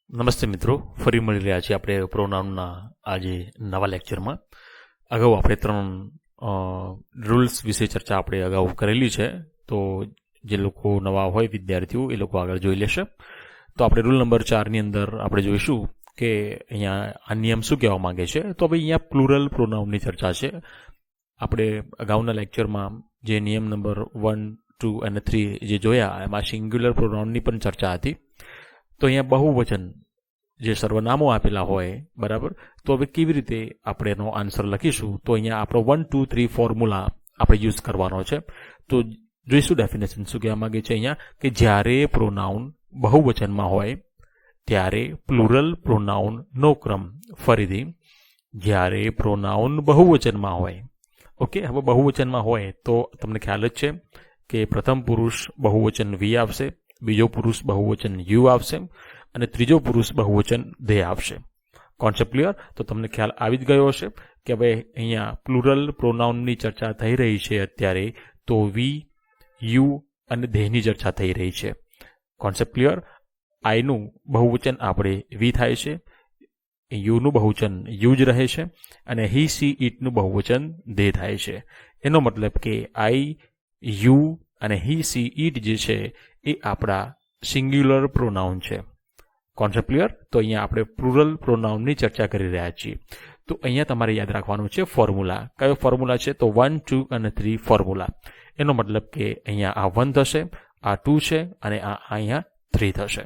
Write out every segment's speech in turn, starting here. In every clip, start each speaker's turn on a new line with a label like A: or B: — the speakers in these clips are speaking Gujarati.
A: નમસ્તે મિત્રો, ફરી મળી રહ્યા છીએ આપણે પ્રોનાઉનના આજે નવા લેક્ચરમાં. અગાઉ આપણે 3 રૂલ્સ વિશે ચર્ચા આપણે અગાઉ કરેલી છે, તો જે લોકો નવા હોય વિદ્યાર્થીઓ એ લોકો આગળ જોઈ લેશે. તો આપણે રૂલ નંબર 4ની અંદર આપણે જોઈશું કે અહીંયા આ નિયમ શું કહેવા માંગે છે. તો હવે અહીંયા પ્લુરલ પ્રોનાઉનની ચર્ચા છે. આપણે અગાઉના લેક્ચરમાં જે નિયમ નંબર 1, 2 અને 3 જે જોયા એમાં સિંગ્યુલર પ્રોનાઉનની પણ ચર્ચા હતી. તો અહીંયા બહુવચન જે સર્વનામો આપેલા હોય, બરાબર, તો હવે કેવી રીતે આપણે એનો આન્સર લખીશું. તો અહીંયા આપણો 1, 2, 3 ફોર્મ્યુલા આપણે યુઝ કરવાનો છે. તો જોઈશું ડેફિનેશન શું કહેવા માંગે છે અહીંયા કે જ્યારે પ્રોનાઉન બહુવચનમાં હોય ત્યારે પ્લુરલ પ્રોનાઉનનો ક્રમ. ફરીથી, જ્યારે પ્રોનાઉન બહુવચનમાં હોય, ઓકે, હવે બહુવચનમાં હોય તો તમને ખ્યાલ જ છે કે પ્રથમ પુરુષ બહુવચન વી આવશે, બીજો પુરુષ બહુવચન યુ આવશે અને ત્રીજો પુરુષ બહુવચન દે આવશે. Concept clear? તો તમને ખ્યાલ આવી જ ગયો હશે કે હવે અહીંયા પ્લુરલ પ્રોનાઉનની ચર્ચા થઈ રહી છે અત્યારે, તો વી, યુ અને દેહની ચર્ચા થઈ રહી છે. Concept clear? આઈનું બહુવચન આપણે વી થાય છે, યુનું બહુવચન યુ જ રહે છે અને હી, સી, ઇટનું બહુવચન દે થાય છે. એનો મતલબ કે આઈ, યુ અને હી, સી, ઇટ જે છે એ આપણા સિંગ્યુલર પ્રોનાઉન છે. Concept clear? તો અહીંયા આપણે પ્લુરલ પ્રોનાઉનની ચર્ચા કરી રહ્યા છીએ. તો અહીંયા તમારે યાદ રાખવાનું છે ફોર્મ્યુલા. કયો ફોર્મ્યુલા છે? તો 1, 2 અને 3 ફોર્મ્યુલા. એનો મતલબ કે અહીંયા આ 1 થશે, આ 2 છે અને આ અહીંયા 3 થશે.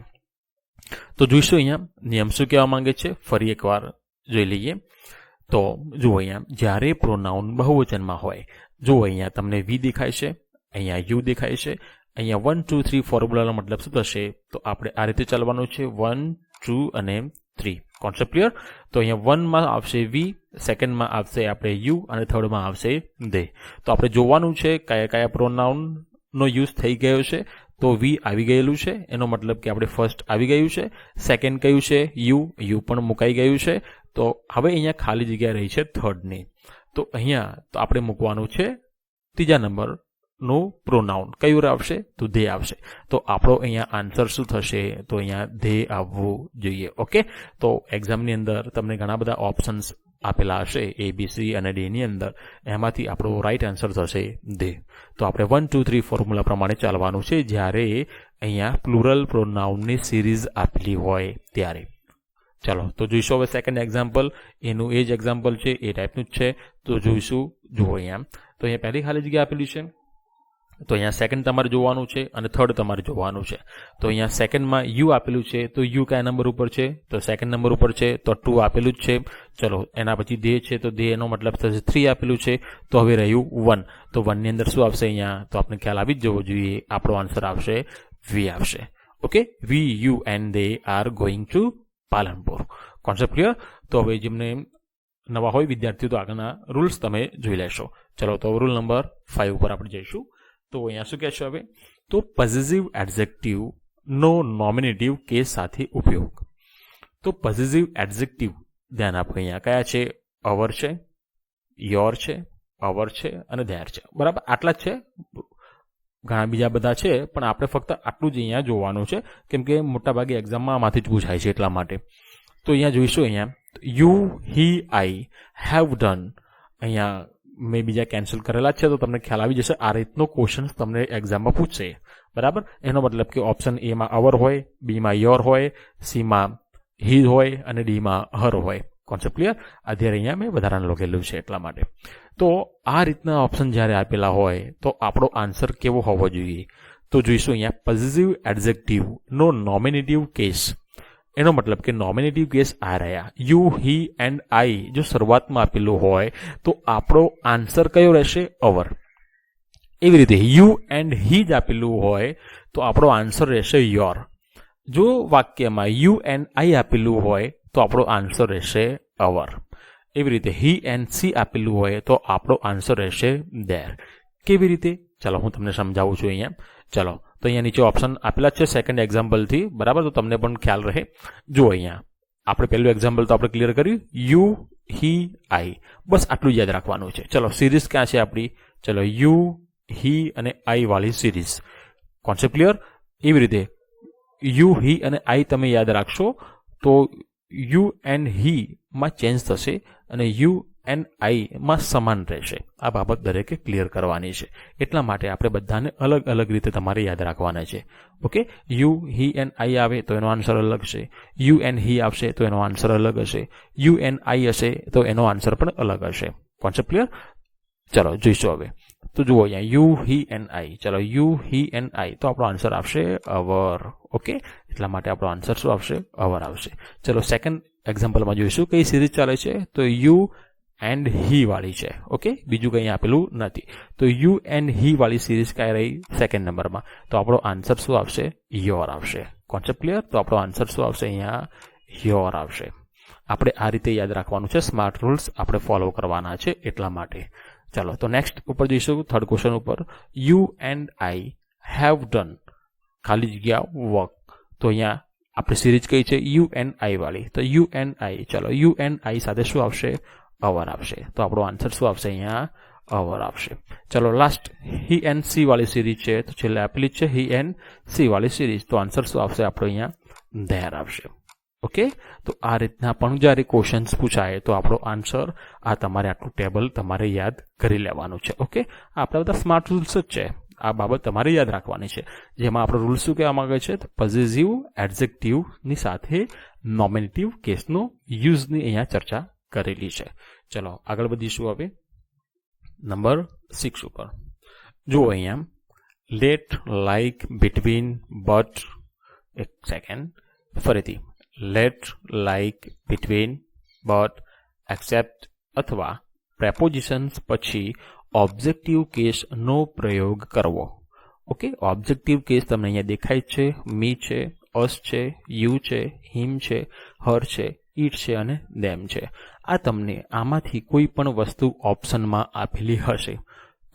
A: તો જોઈશું અહીંયા નિયમ શું કહેવા માંગે છે, ફરી એકવાર જોઈ લઈએ. તો જુઓ, અહીંયા જ્યારે પ્રોનાઉન બહુવચનમાં હોય, જુઓ અહીંયા તમને વી દેખાય છે, અહીંયા યુ દેખાય છે. અહીંયા 1, 2, 3 ફોર્મ્યુલાનો મતલબ શું થશે? તો આપણે આ રીતે ચાલવાનું છે, 1, 2 અને 3. Concept clear? તો અહીંયા 1માં આવશે વી, સેકન્ડમાં આવશે આપણે યુ અને થર્ડમાં આવશે દે. તો આપણે જોવાનું છે કયા કયા પ્રોનાઉનનો યુઝ થઈ ગયો છે. તો વી આવી ગયેલું છે, એનો મતલબ કે આપણે ફર્સ્ટ આવી ગયું છે. સેકન્ડ કયું છે? યુ પણ મુકાઈ ગયું છે. તો હવે અહીંયા ખાલી જગ્યા રહી છે થર્ડની. તો અહીંયા તો આપણે મૂકવાનું છે ત્રીજા નંબર નું પ્રોનાઉન. કયું આવશે? તો ધે આવશે. તો આપણો અહીંયા આન્સર શું થશે? તો અહીંયા ધે આવવું જોઈએ. ઓકે, તો એક્ઝામની અંદર તમને ઘણા બધા ઓપ્શન્સ આપેલા હશે એ, બી, સી અને ડી ની અંદર. એમાંથી આપણો રાઈટ આન્સર થશે ધે. તો આપણે 1, 2, 3 ફોર્મ્યુલા પ્રમાણે ચાલવાનું છે જ્યારે અહીંયા પ્લુરલ પ્રોનાઉનની સિરીઝ આપેલી હોય ત્યારે. ચાલો, તો જોઈશું હવે સેકન્ડ એક્ઝામ્પલ. એનું એ જ એક્ઝામ્પલ છે, એ ટાઈપનું જ છે. તો જોઈશું. જુઓ અહીંયા, તો અહીંયા પહેલી ખાલી જગ્યા આપેલી છે. તો અહીંયા સેકન્ડ તમારે જોવાનું છે અને થર્ડ તમારે જોવાનું છે. તો અહીંયા સેકન્ડમાં યુ આપેલું છે, તો યુ કયા નંબર ઉપર છે? તો સેકન્ડ નંબર ઉપર છે. તો 2 આપેલું જ છે. ચલો, એના પછી દે છે, તો દે એનો મતલબ થશે 3 આપેલું છે. તો હવે રહ્યું 1. તો 1 ની અંદર શું આવશે અહીંયા? તો આપણે ખ્યાલ આવી જ જવો જોઈએ, આપણો આન્સર આવશે વી આવશે. Okay, we, you and they are going to Palanpur. Concept clear? તો હવે જેમને નવા હોય વિદ્યાર્થીઓ, તો આગળના રૂલ્સ તમે જોઈ લેશો. ચલો, તો રૂલ નંબર 5 ઉપર આપણે જઈશું. તો અહીંયા શું કહેશો હવે? તો પોઝેસિવ એડજેક્ટિવ નો નોમિનેટિવ કેસ સાથે ઉપયોગ. તો પોઝેસિવ એડજેક્ટિવ ધ્યાન આપો. અહીંયા કયા છે? અવર છે, યોર છે, અવર છે અને ધેર છે. બરાબર, આટલા જ છે. ઘણા બીજા બધા છે, પણ આપણે ફક્ત આટલું જ અહીંયા જોવાનું છે, કેમ કે મોટાભાગે એક્ઝામમાં આમાંથી જ પૂછાય છે એટલા માટે. તો અહીંયા જોઈશું, અહીંયા you, he, I have done. અહીંયા મેં બીજા કેન્સલ કરેલા છે, તો તમને ખ્યાલ આવી જશે. આ રીતનો ક્વેશ્ચન તમને એક્ઝામમાં પૂછશે. બરાબર, એનો મતલબ કે ઓપ્શન એમાં અવર હોય, બીમાં યોર હોય, સીમાં હી હોય અને ડીમાં હર હોય. Concept clear? અત્યારે અહીંયા મેં વધારાનું લખેલું છે એટલા માટે. તો આ રીતના ઓપ્શન જ્યારે આપેલા હોય તો આપણો આન્સર કેવો હોવો જોઈએ? તો જોઈશું અહીંયા પોઝેસિવ એડજેક્ટિવ નો નોમિનેટિવ કેસ. એનો મતલબ કે નોમિનેટિવ કેસ આ રહ્યા, યુ, હી એન્ડ આઈ જો શરૂઆતમાં આપેલું હોય તો આપણો આન્સર કયો રહેશે? અવર. એવી રીતે યુ એન્ડ હી જ આપેલું હોય તો આપણો આન્સર રહેશે યોર. જો વાક્યમાં યુ એન્ડ આઈ આપેલું હોય તો આપણો આન્સર રહેશે અવર. એવી રીતે હી એન્ડ સી આપેલું હોય તો આપણો આન્સર રહેશે ધેર. કેવી રીતે? ચાલો, હું તમને સમજાવું છું અહીંયા. ચાલો, તો અહીંયા નીચે ઓપ્શન આપેલા છે સેકન્ડ એક્ઝામ્પલથી. બરાબર, તો તમને પણ ખ્યાલ રહે. જુઓ, અહીંયા આપણે પહેલું એક્ઝામ્પલ તો આપણે ક્લિયર કર્યું, યુ, હી, આઈ. બસ આટલું યાદ રાખવાનું છે. ચલો, સિરીઝ ક્યાં છે આપણી? ચલો, યુ, હી અને આઈ વાળી સિરીઝ. Concept clear? એવી રીતે યુ, હી અને આઈ તમે યાદ રાખશો તો યુ એન્ડ હી માં ચેન્જ થશે અને યુ એન્ડ આઈ માં સમાન રહેશે. આ બાબત દરેકે ક્લિયર કરવાની છે. એટલા માટે આપણે બધાને અલગ અલગ રીતે તમારે યાદ રાખવાના છે. Okay, you he and I આવે તો એનો આન્સર અલગ છે, યુ એન્ડ હી આવશે તો એનો આન્સર અલગ હશે, યુ એન્ડ આઈ હશે તો એનો આન્સર પણ અલગ હશે. Concept clear? ચલો જોઈશું હવે. તો જુઓ અહીંયા યુ હી એન્ડ આઈ. ચલો યુ હી એન્ડ આઈ તો આપણો આન્સર આવશે અવર. ઓકે, એટલા માટે આપણો આન્સર શું આવશે? અવર આવશે. ચલો સેકન્ડ એક્ઝામ્પલમાં જોઈશું કઈ સિરીઝ ચાલે છે. તો યુ એન્ડ હી વાળી છે. ઓકે, બીજું કંઈ આપેલું નથી. તો યુ એન્ડ હી વાળી સિરીઝ કઈ રહી? સેકન્ડ નંબરમાં. તો આપણો આન્સર શું આવશે? યોર આવશે. Concept clear? તો આપણો આન્સર શું આવશે? અહીંયા યોર આવશે. આપણે આ રીતે યાદ રાખવાનું છે. સ્માર્ટ રૂલ્સ આપણે ફોલો કરવાના છે એટલા માટે. ચાલો તો નેક્સ્ટ ઉપર જઈશું, થર્ડ ક્વેશ્ચન ઉપર. You and I have done ખાલી જગ્યા વર્ક. તો અહીંયા આપણી સિરીઝ કઈ છે? યુ એન્ડ આઈ વાળી. તો યુ એન્ડ આઈ. ચલો યુ એન્ડ આઈ સાથે શું આવશે? અવર આવશે. તો આપણો આન્સર શું આવશે? અહીંયા અવર આવશે. ચલો લાસ્ટ હી એન્ડ સી વાળી સિરીઝ છે. તો છેલ્લે આપેલી છે હી એન્ડ સી વાળી સિરીઝ. તો આન્સર શું આવશે? આપણો અહીંયા ધેર આવશે. ઓકે, તો આ રીતના પણ જ્યારે ક્વેશ્ચન્સ પૂછાય તો આપણો આન્સર આ તમારે આટલું ટેબલ તમારે યાદ કરી લેવાનું છે. ઓકે, આપણા બધા સ્માર્ટ રૂલ્સ જ છે. આ બાબત તમારે યાદ રાખવાની છે. જેમાં આપણો રૂલ શું કહેવા માંગે છે? પોઝિટિવ એડજેક્ટિવની સાથે નોમિનેટિવ કેસનો યુઝની અહીંયા ચર્ચા કરેલી છે. ચલો આગળ વધીશું હવે નંબર 6 ઉપર. જુઓ અહીંયા લેટ, લાઇક, બિટવીન, બટ. એક સેકન્ડ, ફરીથી let, like, between, but, except અથવા પ્રેપોઝિશન્સ પછી ઓબ્જેક્ટિવ કેસનો પ્રયોગ કરવો. ઓકે, ઓબ્જેક્ટિવ કેસ તમને અહીંયા દેખાય છે. મી છે, અસ છે, યુ છે, હિમ છે, હર છે, ઇટ છે અને ધેમ છે. આ તમને આમાંથી કોઈ પણ વસ્તુ ઓપ્શનમાં આપેલી હશે.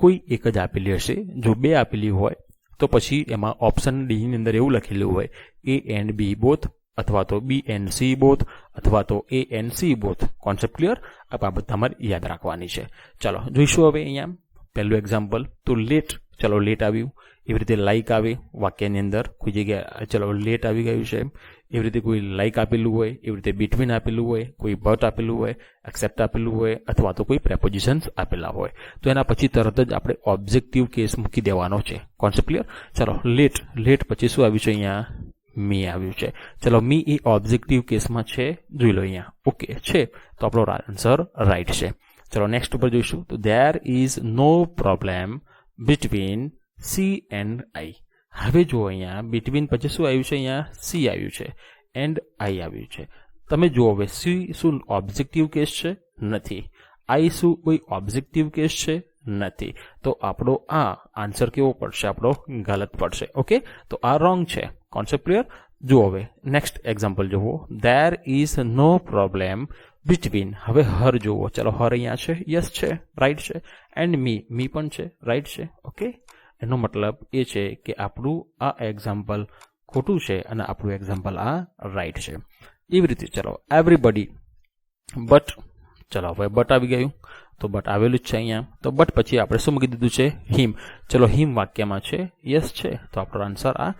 A: કોઈ એક જ આપેલી હશે. જો બે આપેલી હોય તો પછી એમાં ઓપ્શન ડી ની અંદર એવું લખેલું હોય એ એન્ડ બી બોથ, અથવા તો બી એન્ડ સી બોથ, અથવા તો A and C both. Concept clear? આ બાબત તમારે યાદ રાખવાની છે. ચાલો જોઈશું હવે અહીંયા પહેલું એક્ઝામ્પલ. તો લેટ. ચલો લેટ આવ્યું. એવી રીતે લાઇક આવે વાક્યની અંદર કોઈ જગ્યાએ. ચલો લેટ આવી ગયું છે. એવી રીતે કોઈ લાઇક આપેલું હોય, એવી રીતે બિટવીન આપેલું હોય, કોઈ બટ આપેલું હોય, એક્સેપ્ટ આપેલું હોય, અથવા તો કોઈ પ્રેપોઝિશન્સ આપેલા હોય. તો એના પછી તરત જ આપણે ઓબ્જેક્ટિવ કેસ મૂકી દેવાનો છે. Concept clear? ચલો લેટ. લેટ પછી શું આવ્યું છે? અહીંયા મી આવ્યું છે. ચલો મી એ ઓબ્જેક્ટિવ કેસમાં છે. જોઈ લો અહીંયા. ઓકે છે તો આપણો આન્સર રાઈટ છે. ચલો નેક્સ્ટ ઉપર જોઈશું. તો there is no problem between C and I. હવે જુઓ અહીંયા બિટવીન પછી શું આવ્યું છે? અહીંયા સી આવ્યું છે, એન્ડ આઈ આવ્યું છે. તમે જુઓ હવે સી શું ઓબ્જેક્ટિવ કેસ છે? નથી. આઈ શું કોઈ ઓબ્જેક્ટિવ કેસ છે? નથી. તો આપણો આ આન્સર કેવો પડશે? આપણો ગલત પડશે. ઓકે, તો આ રોંગ છે. Concept clear? જુઓ હવે નેક્સ્ટ એક્ઝામ્પલ જુઓ. There is no problem between. હવે હર જુઓ. ચલો હર અહીંયા છે, યસ છે, રાઈટ છે. એન્ડ મી, મી પણ છે, રાઈટ છે. ઓકે, એનો મતલબ એ છે કે આપણું આ એક્ઝામ્પલ ખોટું છે અને આપણું એક્ઝામ્પલ આ રાઈટ છે. એવી રીતે ચલો એવરીબડી, બટ. ચલો હવે બટ આવી ગયું. તો બટ આવેલું જ છે અહીંયા. તો બટ પછી આપણે શું મૂકી દીધું છે? હિમ. ચલો હિમ વાક્યમાં છે, યસ છે, તો આપણો આન્સર આ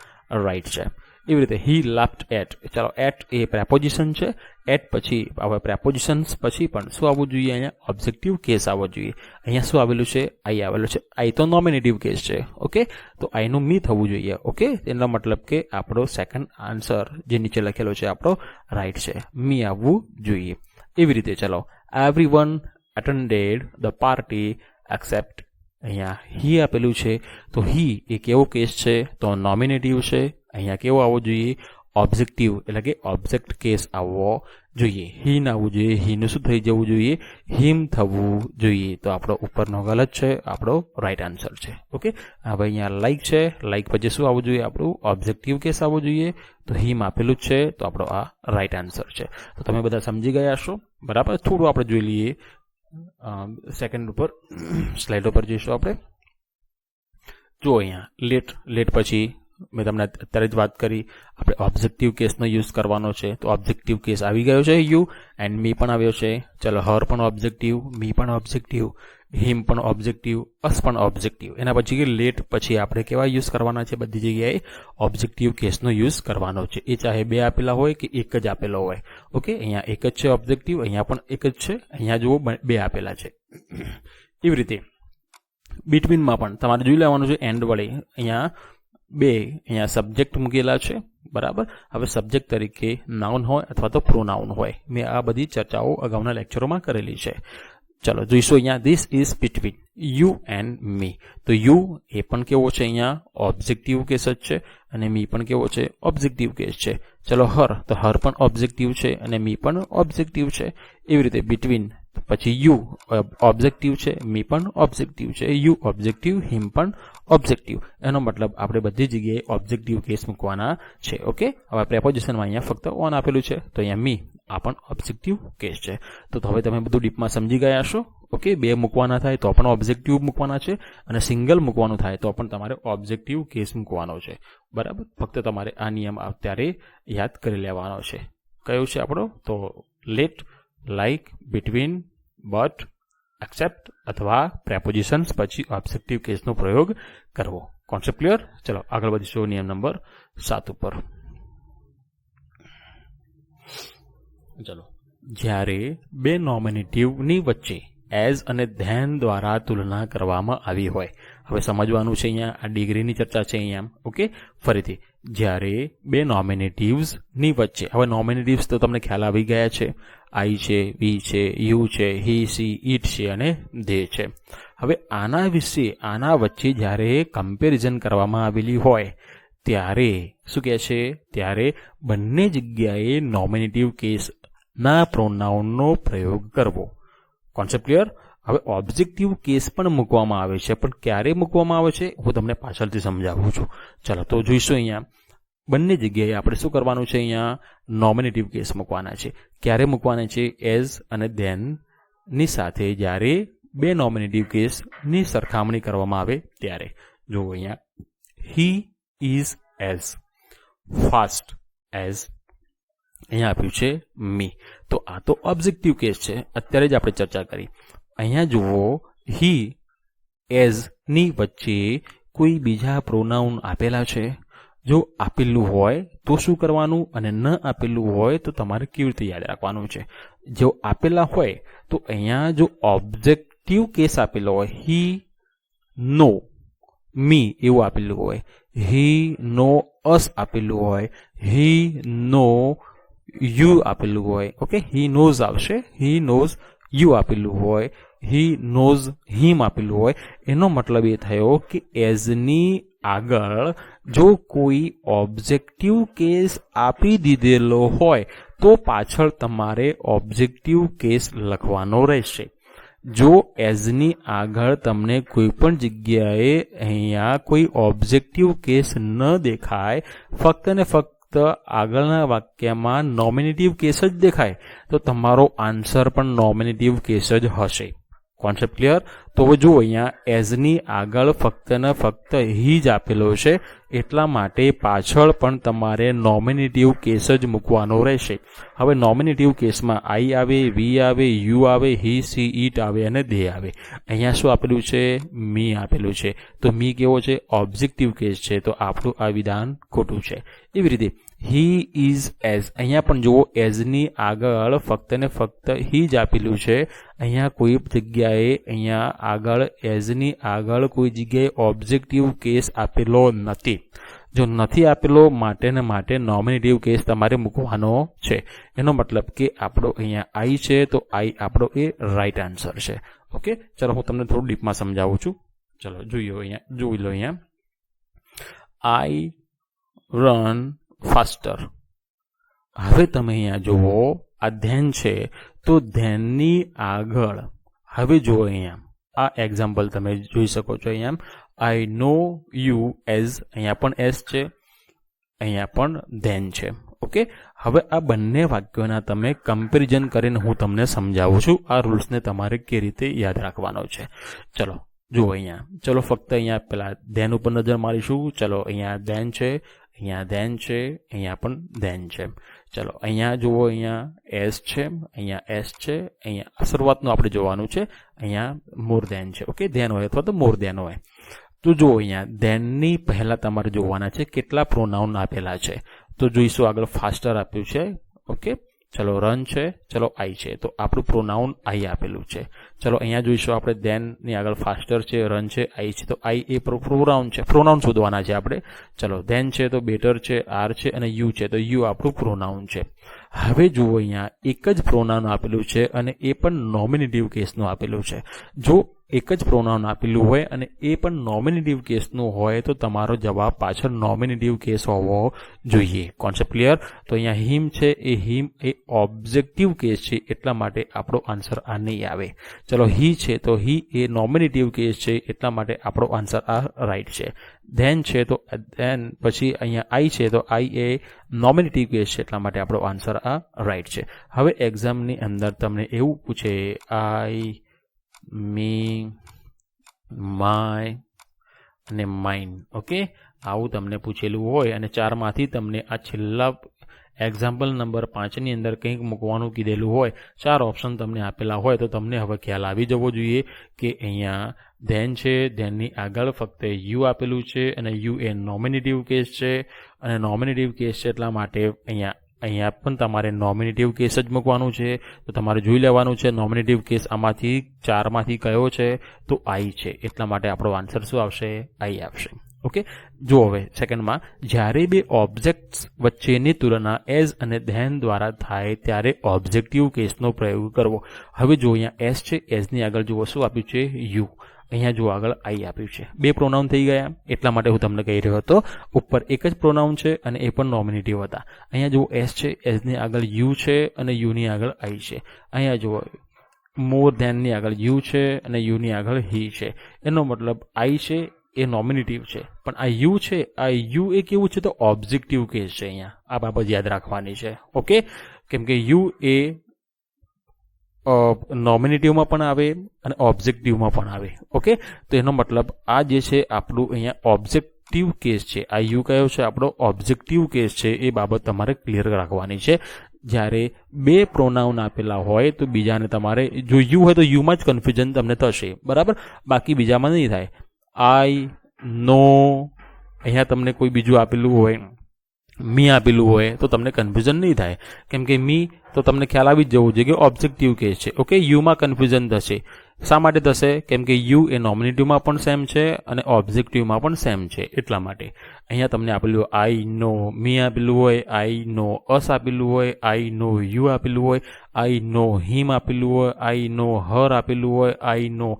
A: રાઈટ છે. એવી રીતે હી લાફ્ડ એટ. ચલો એટ એ પ્રેપોઝિશન છે. એટ પછી હવે પ્રેપોઝિશન્સ પછી પણ શું આવવું જોઈએ? અહીંયા ઓબ્જેક્ટિવ કેસ આવવો જોઈએ. અહીંયા શું આવેલું છે? આઈ આવેલું છે. આઈ તો નોમિનેટિવ કેસ છે. ઓકે, તો આઈનું મી થવું જોઈએ. ઓકે, એનો મતલબ કે આપણો સેકન્ડ આન્સર જે નીચે લખેલો છે આપણો રાઈટ છે. મી આવવું જોઈએ. એવી રીતે ચલો everyone attended the party except. અહીંયા હી આપેલું છે. તો હી એ કેવો કેસ છે? તો નોમિનેટિવ છે. અહીંયા કેવો આવવો જોઈએ? ઓબ્જેક્ટિવ, એટલે કે ઓબ્જેક્ટ કેસ આવવો જોઈએ. હી ના આવવું જોઈએ. હીનું શું થઈ જવું જોઈએ? હિમ થવું જોઈએ. તો આપણો ઉપરનો ગલત છે, આપણો રાઈટ આન્સર છે. ઓકે, હવે અહીંયા લાઈક છે. લાઈક પછી શું આવવું જોઈએ? આપણું ઓબ્જેક્ટિવ કેસ આવવું જોઈએ. તો હિમ આપેલું જ છે, તો આપણો આ રાઈટ આન્સર છે. તો તમે બધા સમજી ગયા છો બરાબર? થોડું આપણે જોઈ લઈએ સેકન્ડ ઉપર, સ્લાઇડ ઉપર જઈશું આપણે. જો અહીંયા લેટ. લેટ પછી મેં તમને અત્યારે જ વાત કરી આપણે ઓબ્જેક્ટિવ કેસનો યુઝ કરવાનો છે. તો ઓબ્જેક્ટિવ કેસ આવી ગયો છે યુ, એન્ડ મી પણ આવ્યો છે. ચલો હર પણ ઓબ્જેક્ટિવ, મી પણ ઓબ્જેક્ટિવ. હિમ પણ ઓબ્જેક્ટિવ, અસ પણ ઓબ્જેક્ટિવ. એના પછી લેટ પછી આપણે કેવા યુઝ કરવાના છે? બધી જગ્યાએ ઓબ્જેક્ટિવ કેસનો યુઝ કરવાનો છે. એ ચાહે બે આપેલા હોય કે એક જ આપેલો હોય. ઓકે, અહીંયા એક જ છે ઓબ્જેક્ટિવ, અહીંયા પણ એક જ છે, અહીંયા જુઓ બે આપેલા છે. એવી રીતે બિટવીનમાં પણ તમારે જોઈ લેવાનું છે એન્ડ વડે. અહીંયા બે અહીંયા સબ્જેક્ટ મૂકેલા છે, બરાબર. હવે સબ્જેક્ટ તરીકે નાઉન હોય અથવા તો પ્રોનાઉન હોય. મેં આ બધી ચર્ચાઓ અગાઉના લેક્ચરોમાં કરેલી છે. ચલો જોઈશું અહીંયા this is between you and me. તો યુ એ પણ કેવો છે? અહીંયા ઓબ્જેક્ટિવ કેસ જ છે, અને મી પણ કેવો છે? ઓબ્જેક્ટિવ કેસ છે. ચલો હર, તો હર પણ ઓબ્જેક્ટિવ છે અને મી પણ ઓબ્જેક્ટિવ છે. એવી રીતે બિટવીન પછી યુ ઓબ્જેક્ટિવ છે, મી પણ ઓબ્જેક્ટિવ છે, યુ ઓબ્જેક્ટિવ, હિમ પણ ઓબ્જેક્ટિવ. એનો મતલબ આપણે બધી જગ્યાએ ઓબ્જેક્ટિવ કેસ મૂકવાના છે. ઓકે, હવે પ્રેપોઝિશનમાં અહીંયા ફક્ત ઓન આપેલું છે, તો અહીંયા મી આ પણ ઓબ્જેક્ટિવ કેસ છે. તો હવે તમે બધું ડીપમાં સમજી ગયા છો. ઓકે, બે મૂકવાના થાય તો પણ ઓબ્જેક્ટિવ મૂકવાના છે, અને સિંગલ મૂકવાનું થાય તો પણ તમારે ઓબ્જેક્ટિવ કેસ મૂકવાનો છે, બરાબર. ફક્ત તમારે આ નિયમ અત્યારે યાદ કરી લેવાનો છે. કયો છે આપણો? તો let, like, between, but, except અથવા પ્રેપોઝિશન્સ પછી ઓબ્જેક્ટિવ કેસનો પ્રયોગ કરવો. Concept clear? ચલો આગળ વધીશું નિયમ નંબર 7 ઉપર. ચલો, જ્યારે બે નોમિનેટિવની વચ્ચે એઝ અને ધેન દ્વારા તુલના કરવામાં આવી હોય. હવે સમજવાનું છે અહીંયા, આ ડિગ્રીની ચર્ચા છે અહીંયા. ઓકે, ફરીથી જ્યારે બે નોમિનેટિવ્સની વચ્ચે, હવે નોમિનેટિવ્સ તો તમને ખ્યાલ આવી ગયા છે. આઈ છે, વી છે, યુ છે, હી, સી, ઇટ છે અને ધે છે. હવે આના વિશે, આના વચ્ચે જ્યારે કમ્પેરિઝન કરવામાં આવેલી હોય ત્યારે શું કહે છે? ત્યારે બંને જગ્યાએ નોમિનેટિવ કેસના પ્રોનાઉનનો પ્રયોગ કરવો. Concept clear? હવે ઓબ્જેક્ટિવ કેસ પણ મૂકવામાં આવે છે, પણ ક્યારે મૂકવામાં આવે છે હું તમને પાછળથી સમજાવું છું. ચાલો તો જોઈશું અહીંયા બંને જગ્યાએ આપણે શું કરવાનું છે? અહીંયા નોમિનેટિવ કેસ મૂકવાના છે. ક્યારે મૂકવાના છે? એઝ અને ધેન ની સાથે જ્યારે બે નોમિનેટિવ કેસની સરખામણી કરવામાં આવે ત્યારે. જો અહીંયા he is as fast as અહીંયા આપ્યું છે મી. તો આ તો ઓબ્જેક્ટિવ કેસ છે, અત્યારે જ આપણે ચર્ચા કરી. અહીંયા જુઓ, હી એઝ ની વચ્ચે કોઈ બીજા પ્રોનાઉન આપેલા છે? જો આપેલું હોય તો શું કરવાનું, અને ન આપેલું હોય તો તમારે કેવી રીતે યાદ રાખવાનું છે? જો આપેલા હોય તો અહીંયા જો ઓબ્જેક્ટિવ કેસ આપેલો હોય, હી, નો, મી એવું આપેલું હોય, હી, નો, અસ આપેલું હોય, હી, નો, યુ આપેલું હોય. ઓકે, હી નોઝ આવશે, હી નોઝ યુ આપેલું હોય, હી નોઝ હિમ આપેલું હોય. એનો મતલબ એ થયો કે એઝની આગળ જો કોઈ ઓબ્જેક્ટિવ કેસ આપી દીધેલો હોય તો પાછળ તમારે ઓબ્જેક્ટિવ કેસ લખવાનો રહેશે. જો એઝની આગળ તમને કોઈ પણ જગ્યાએ અહીંયા કોઈ ઓબ્જેક્ટિવ કેસ ન દેખાય, ફક્ત ને ફક્ત આગળના વાક્યમાં નોમિનેટિવ કેસ જ દેખાય, તો તમારો આન્સર પણ નોમિનેટિવ કેસ જ હશે. Concept clear? તો જો અહીંયા એઝની આગળ ફક્ત ને ફક્ત હી જ આપેલો છે, એટલા માટે પાછળ પણ તમારે નોમિનેટિવ કેસ જ મૂકવાનો રહેશે. હવે નોમિનેટિવ કેસમાં આઈ આવે, વી આવે, યુ આવે, હી, સી, ઇટ આવે અને ધે આવે. અહીંયા શું આપેલું છે? મી આપેલું છે. તો મી કેવો છે? ઓબ્જેક્ટિવ કેસ છે, તો આપણું આ વિધાન ખોટું છે. એવી રીતે હી ઇઝ એઝ, અહીંયા પણ જુઓ એઝની આગળ ફક્ત ને ફક્ત હી જ આપેલું છે. અહીંયા કોઈ જગ્યાએ અહીંયા આગળ એઝની આગળ કોઈ જગ્યાએ ઓબ્જેક્ટિવ કેસ આપેલો નથી. જો નથી આપેલો માટે ને માટે નોમિનેટિવ કેસ તમારે મૂકવાનો છે. એનો મતલબ કે આપણો અહીંયા આઈ છે, તો આઈ આપણો એ રાઈટ આન્સર છે. ઓકે, ચલો હું તમને થોડું ડીપમાં સમજાવું છું. ચલો જોઈ લો અહીંયા આઈ રન ફાસ્ટર. હવે તમે અહીંયા જુઓ, આ ધેન છે, તો ધેનની આગળ હવે જુઓ અહીંયા આ એક્ઝામ્પલ તમે જોઈ શકો છો. અહીંયા આઈ નો યુ એઝ, અહીંયા પણ એસ છે, અહીંયા પણ ધેન છે. ઓકે, હવે આ બંને વાક્યોના તમે કમ્પેરિઝન કરીને હું તમને સમજાવું છું. આ રૂલ્સને તમારે કેવી રીતે યાદ રાખવાનો છે. ચલો જુઓ અહીંયા, ચલો ફક્ત અહીંયા પેલા ધેન ઉપર નજર મારીશું. ચલો અહીંયા ધેન છે, અહીંયા ધેન છે, અહીંયા પણ ધેન છે. ચલો અહીંયા જુઓ, અહીંયા એસ છે, અહીંયા એસ છે, અહીંયા શરૂઆતનું આપણે જોવાનું છે, અહીંયા મોર ધેન છે. ઓકે, ધેન હોય અથવા તો મોર ધેન હોય. તો જો અહીંયા ધેનની પહેલાં તમારે જોવાના છે કેટલા પ્રોનાઉન આપેલા છે. તો જોઈશું આગળ ફાસ્ટર આપ્યું છે. ઓકે, ચલો રન છે, ચલો આઈ છે, તો આપણું પ્રોનાઉન આઈ આપેલું છે. ચલો અહીંયા જોઈશું આપણે ધેનની આગળ ફાસ્ટર છે, રન છે, આઈ છે, તો આઈ એ પ્રોનાઉન છે. પ્રોનાઉન શોધવાના છે આપણે. ચલો ધેન છે તો બેટર છે, આર છે અને યુ છે, તો યુ આપણું પ્રોનાઉન છે. હવે જુઓ અહીંયા એક જ પ્રોનાઉન આપેલું છે અને એ પણ નોમિનેટિવ કેસનું આપેલું છે. જો એક જ પ્રોનાઉન આપેલું હોય અને એ પણ નોમિનેટિવ કેસનું હોય તો તમારો જવાબ પાછળ નોમિનેટિવ કેસ હોવો જોઈએ. Concept clear? તો અહીંયા હિમ છે, એ હિમ એ ઓબ્જેક્ટિવ કેસ છે, એટલા માટે આપણો આન્સર આ નહીં આવે. ચલો હી છે તો હી એ નોમિનેટિવ કેસ છે, એટલા માટે આપણો આન્સર આ રાઈટ છે. ધેન છે તો ધેન, પછી અહીંયા આઈ છે તો આઈ એ નોમિનેટિવ કેસ છે, એટલા માટે આપણો આન્સર આ રાઈટ છે. હવે એક્ઝામની અંદર તમને એવું પૂછે આઈ, મી, માય અને માઇન. ઓકે, આવું તમને પૂછેલું હોય અને ચારમાંથી તમને આ છેલ્લા એક્ઝામ્પલ નંબર 5ની અંદર કંઈક મૂકવાનું કીધેલું હોય, 4 ઓપ્શન તમને આપેલા હોય, તો તમને હવે ખ્યાલ આવી જવો જોઈએ કે અહીંયા ધેન છે, ધેનની આગળ ફક્ત યુ આપેલું છે અને યુ એ નોમિનેટિવ કેસ છે અને નોમિનેટિવ કેસ છે, એટલા માટે અહીંયા પણ તમારે નોમિનેટિવ કેસ જ મૂકવાનું છે. તો તમારે જોઈ લેવાનું છે નોમિનેટિવ કેસ આમાંથી 4માંથી કયો છે, તો આઈ છે, એટલા માટે આપણો આન્સર શું આવશે? આઈ આવશે. ઓકે, જો હવે સેકન્ડમાં જ્યારે બે ઓબ્જેક્ટ્સ વચ્ચેની તુલના એઝ અને ધેન દ્વારા થાય ત્યારે ઓબ્જેક્ટિવ કેસનો પ્રયોગ કરવો. હવે જો અહીંયા એસ છે, એઝની આગળ જુઓ શું આપ્યું છે? યુ. અહીંયા જો આગળ આઈ આપ્યું છે. બે પ્રોનાઉન થઈ ગયા, એટલા માટે હું તમને કહી રહ્યો હતો ઉપર એક જ પ્રોનાઉન છે અને એ પણ નોમિનેટિવ હતા. અહીંયા જુઓ એસ છે, એસની આગળ યુ છે અને યુની આગળ આઈ છે. અહીંયા જુઓ મોર ધેનની આગળ યુ છે અને યુની આગળ હી છે. એનો મતલબ આઈ છે એ નોમિનેટિવ છે, પણ આ યુ છે, આ યુ એ કેવું છે? તો ઓબ્જેક્ટિવ કેસ છે. અહીંયા આ બાબત યાદ રાખવાની છે. ઓકે, કેમ કે યુ એ નોમિનેટિવમાં પણ આવે અને ઓબ્જેક્ટિવમાં પણ આવે. ઓકે, તો એનો મતલબ આ જે છે આપણું અહીંયા ઓબ્જેક્ટિવ કેસ છે. આ યુ કયો છે? આપણો ઓબ્જેક્ટિવ કેસ છે. એ બાબત તમારે ક્લિયર રાખવાની છે. જ્યારે બે પ્રોનાઉન આપેલા હોય તો બીજાને તમારે, જો યુ હોય તો યુમાં જ કન્ફ્યુઝન તમને થશે, બરાબર, બાકી બીજામાં નહીં થાય. આઈ, નો, અહીંયા તમને કોઈ બીજું આપેલું હોય, મી આપેલું હોય તો તમને કન્ફ્યુઝન નહીં થાય, કેમ કે મી તો તમને ખ્યાલ આવી જ જવું જોઈએ કે ઓબ્જેક્ટિવ કેસ છે. ઓકે, યુમાં કન્ફ્યુઝન થશે. શા માટે થશે? કેમ કે યુ એ નોમિનેટિવમાં પણ સેમ છે અને ઓબ્જેક્ટિવમાં પણ સેમ છે, એટલા માટે. અહીંયા તમને આપેલું આઈ, નો, મી આપેલું હોય, આઈ, નો, અસ આપેલું હોય, આઈ, નો, યુ આપેલું હોય, આઈ, નો, હિમ આપેલું હોય, આઈ, નો, હર આપેલું હોય, આઈ, નો,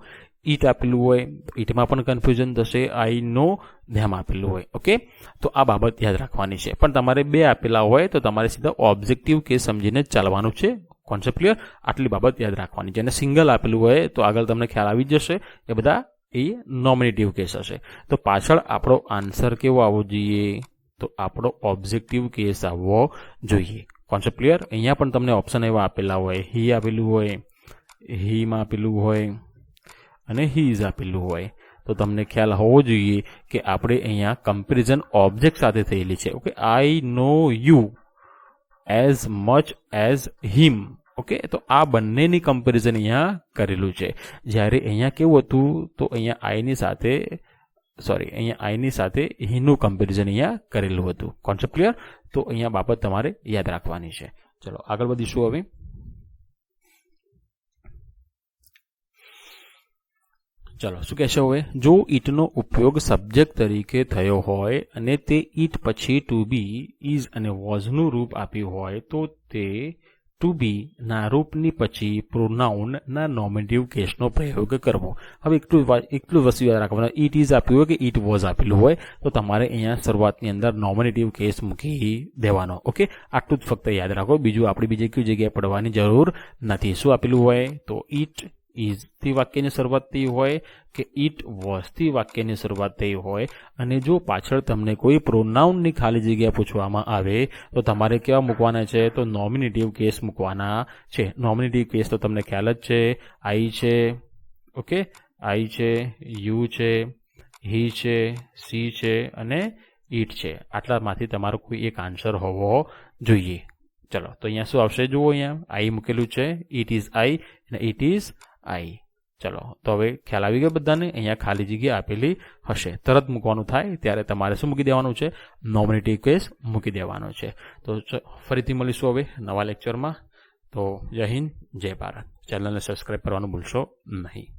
A: ઈટ આપેલું હોય, ઈટમાં પણ કન્ફ્યુઝન થશે, આઈ, નો, ધેમ આપેલું હોય. ઓકે, તો આ બાબત યાદ રાખવાની છે. પણ તમારે બે આપેલા હોય તો તમારે સીધા ઓબ્જેક્ટિવ કેસ સમજીને ચાલવાનું છે. Concept clear? આટલી બાબત યાદ રાખવાની છે. અને સિંગલ આપેલું હોય તો આગળ તમને ખ્યાલ આવી જશે, એ બધા એ નોમિનેટિવ કેસ હશે. તો પાછળ આપણો આન્સર કેવો આવવો જોઈએ? તો આપણો ઓબ્જેક્ટિવ કેસ આવવો જોઈએ. Concept clear? અહીંયા પણ તમને ઓપ્શન એવા આપેલા હોય, હી આપેલું હોય, હીમાં આપેલું હોય અને હીઝ આપેલું હોય, તો તમને ખ્યાલ હોવો જોઈએ કે આપણે અહીંયા કમ્પેરિઝન ઓબ્જેક્ટ સાથે થયેલી છે. Okay, I know you as much as him. Okay, તો આ બંનેની કમ્પેરિઝન અહીંયા કરેલું છે. જ્યારે અહીંયા કેવું હતું? તો અહીંયા આઈની સાથે હીનું કમ્પેરિઝન અહીંયા કરેલું હતું. Concept clear? તો અહીંયા બાબત તમારે યાદ રાખવાની છે. ચલો આગળ વધીશું. હવે ચલો શું કહેશો? હવે જો ઈટનો ઉપયોગ સબ્જેક્ટ તરીકે થયો હોય અને તે ઈટ પછી ટુ બી, ઇઝ અને વોઝનું રૂપ આપ્યું હોય તો તે ટુ બી ના રૂપની પછી પ્રોનાઉન ના નોમિનેટિવ કેસનો પ્રયોગ કરવો. હવે એટલું વસ્તુ યાદ રાખવાનું, ઈટ ઇઝ આપ્યું હોય કે ઈટ વોઝ આપેલું હોય તો તમારે અહીંયા શરૂઆતની અંદર નોમિનેટિવ કેસ મૂકી દેવાનો. ઓકે, આટલું જ ફક્ત યાદ રાખો, બીજું આપણે બીજી કઈ જગ્યાએ પડવાની જરૂર નથી. શું આપેલું હોય? તો ઈટ ઇઝથી વાક્યની શરૂઆત થઈ હોય કે ઈટ વોઝથી વાક્યની શરૂઆત થઈ હોય, અને જો પાછળ તમને કોઈ પ્રોનાઉનની ખાલી જગ્યા પૂછવામાં આવે તો તમારે કેવા મૂકવાના છે? તો નોમિનેટિવ કેસ મૂકવાના છે. નોમિનેટિવ કેસ તો તમને ખ્યાલ જ છે, આઈ છે, ઓકે, આઈ છે, યુ છે, હી છે, સી છે અને ઈટ છે. આટલામાંથી તમારો કોઈ એક આન્સર હોવો જોઈએ. ચલો તો અહીંયા શું આવશે જુઓ, અહીંયા આઈ મૂકેલું છે, ઇટ ઇઝ આઈ અને ઇટ ઇઝ આઈ. ચલો તો હવે ખ્યાલ આવી ગયો બધાને. અહીંયા ખાલી જગ્યા આપેલી હશે, તરત મૂકવાનું થાય ત્યારે તમારે શું મૂકી દેવાનું છે, નોમિનેટિવ કેસ મૂકી દેવાનો છે. તો ફરીથી મળીશું હવે નવા લેક્ચરમાં. તો જય હિન્દ, જય ભારત. ચેનલને સબસ્ક્રાઈબ કરવાનું ભૂલશો નહીં.